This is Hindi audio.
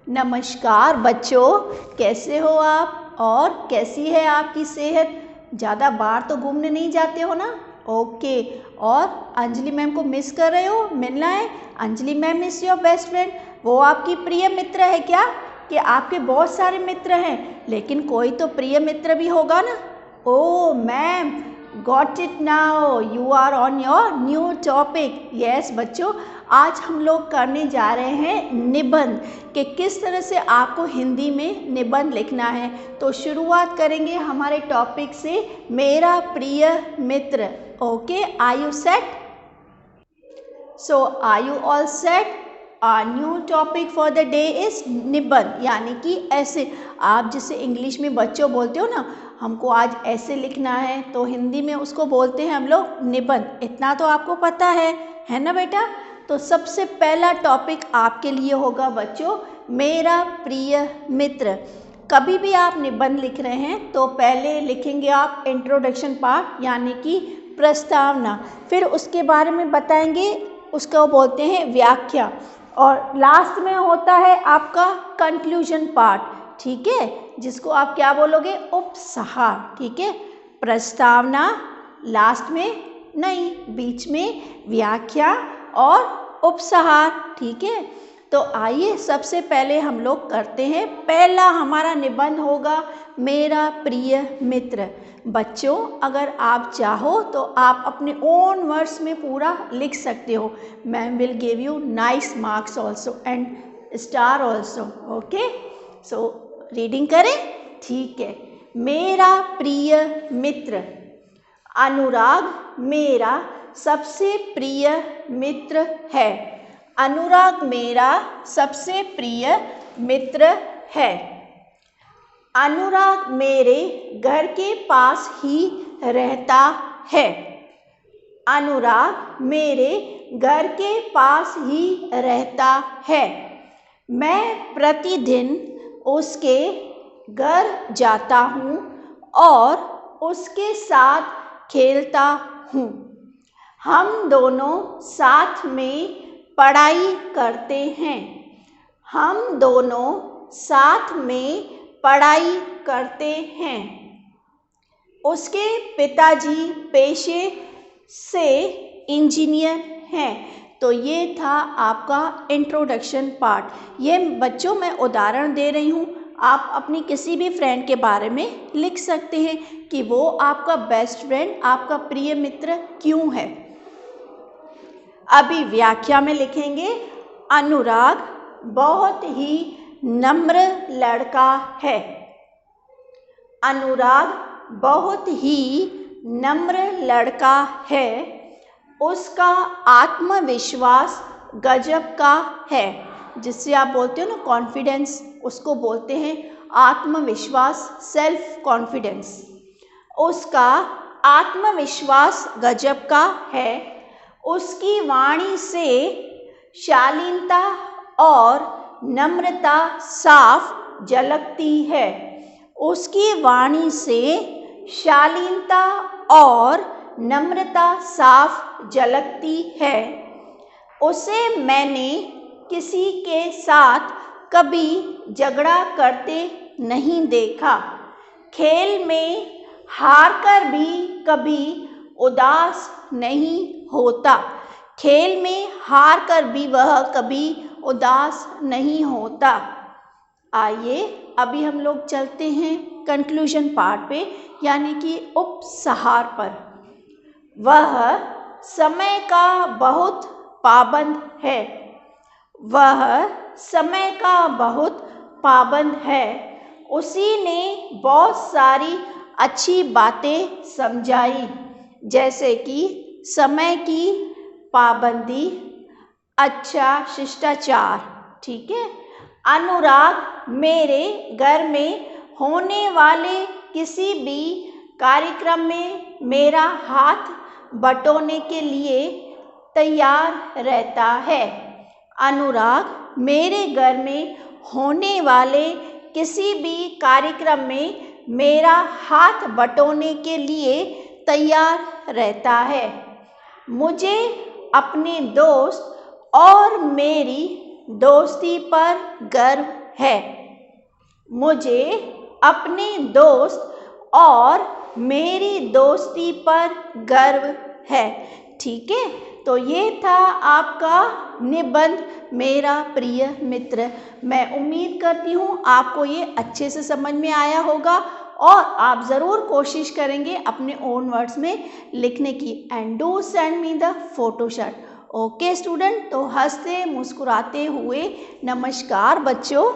नमस्कार बच्चों, कैसे हो आप और कैसी है आपकी सेहत? ज़्यादा बाहर तो घूमने नहीं जाते हो ना? ओके। और अंजलि मैम को मिस कर रहे हो? मिलना है? Anjali ma'am is your best friend. वो आपकी प्रिय मित्र है क्या? कि आपके बहुत सारे मित्र हैं लेकिन कोई तो प्रिय मित्र भी होगा ना? Oh ma'am, got it now, you are on your new topic. Yes बच्चों, आज हम लोग करने जा रहे हैं निबंध कि किस तरह से आपको हिंदी में निबंध लिखना है। तो शुरुआत करेंगे हमारे टॉपिक से, मेरा प्रिय मित्र। Okay, are you set? So are you all set? Our new topic for the day is निबंध, यानी कि ऐसे। आप जिसे इंग्लिश में बच्चों बोलते हो ना, हमको आज ऐसे लिखना है, तो हिंदी में उसको बोलते हैं हम लोग निबंध। इतना तो आपको पता है ना बेटा? तो सबसे पहला टॉपिक आपके लिए होगा बच्चों, मेरा प्रिय मित्र। कभी भी आप निबंध लिख रहे हैं तो पहले लिखेंगे आप इंट्रोडक्शन पार्ट, यानी कि प्रस्तावना। फिर उसके बारे में बताएंगे, उसको बोलते हैं व्याख्या। और लास्ट में होता है आपका कंक्लूजन पार्ट, ठीक है, जिसको आप क्या बोलोगे? उपसंहार। ठीक है, प्रस्तावना लास्ट में नहीं, बीच में व्याख्या और उपसंहार। ठीक है, तो आइए सबसे पहले हम लोग करते हैं। पहला हमारा निबंध होगा मेरा प्रिय मित्र। बच्चों, अगर आप चाहो तो आप अपने ओन वर्ड्स में पूरा लिख सकते हो। Ma'am will give you nice marks also and star also. Okay, so reading करें। ठीक है, मेरा प्रिय मित्र। अनुराग मेरा सबसे प्रिय मित्र है। अनुराग मेरा सबसे प्रिय मित्र है। अनुराग मेरे घर के पास ही रहता है। अनुराग मेरे घर के पास ही रहता है। मैं प्रतिदिन उसके घर जाता हूँ और उसके साथ खेलता हूँ। हम दोनों साथ में पढ़ाई करते हैं। हम दोनों साथ में पढ़ाई करते हैं। उसके पिताजी पेशे से इंजीनियर हैं। तो ये था आपका इंट्रोडक्शन पार्ट। ये बच्चों मैं उदाहरण दे रही हूँ, आप अपनी किसी भी फ्रेंड के बारे में लिख सकते हैं कि वो आपका बेस्ट फ्रेंड, आपका प्रिय मित्र क्यों है। अभी व्याख्या में लिखेंगे, अनुराग बहुत ही नम्र लड़का है। अनुराग बहुत ही नम्र लड़का है। उसका आत्मविश्वास गजब का है। जिससे आप बोलते हो ना कॉन्फिडेंस, उसको बोलते हैं आत्मविश्वास, सेल्फ कॉन्फिडेंस। उसका आत्मविश्वास गजब का है। उसकी वाणी से शालीनता और नम्रता साफ झलकती है। उसकी वाणी से शालीनता और नम्रता साफ झलकती है। उसे मैंने किसी के साथ कभी झगड़ा करते नहीं देखा। खेल में हारकर भी कभी उदास नहीं होता। खेल में हारकर भी वह कभी उदास नहीं होता। आइए अभी हम लोग चलते हैं कंक्लूजन पार्ट पे, यानी कि उपसंहार पर। वह समय का बहुत पाबंद है। वह समय का बहुत पाबंद है। उसी ने बहुत सारी अच्छी बातें समझाई, जैसे कि समय की पाबंदी, अच्छा शिष्टाचार। ठीक है, अनुराग मेरे घर में होने वाले किसी भी कार्यक्रम में मेरा हाथ बटोरने के लिए तैयार रहता है। अनुराग मेरे घर में होने वाले किसी भी कार्यक्रम में मेरा हाथ बटोरने के लिए तैयार रहता है। मुझे अपने दोस्त और मेरी दोस्ती पर गर्व है। मुझे अपने दोस्त और मेरी दोस्ती पर गर्व है। ठीक है, तो ये था आपका निबंध मेरा प्रिय मित्र। मैं उम्मीद करती हूँ आपको ये अच्छे से समझ में आया होगा और आप ज़रूर कोशिश करेंगे अपने ओन वर्ड्स में लिखने की। And do send me the photoshot. Okay student, तो हंसते मुस्कुराते हुए नमस्कार बच्चों।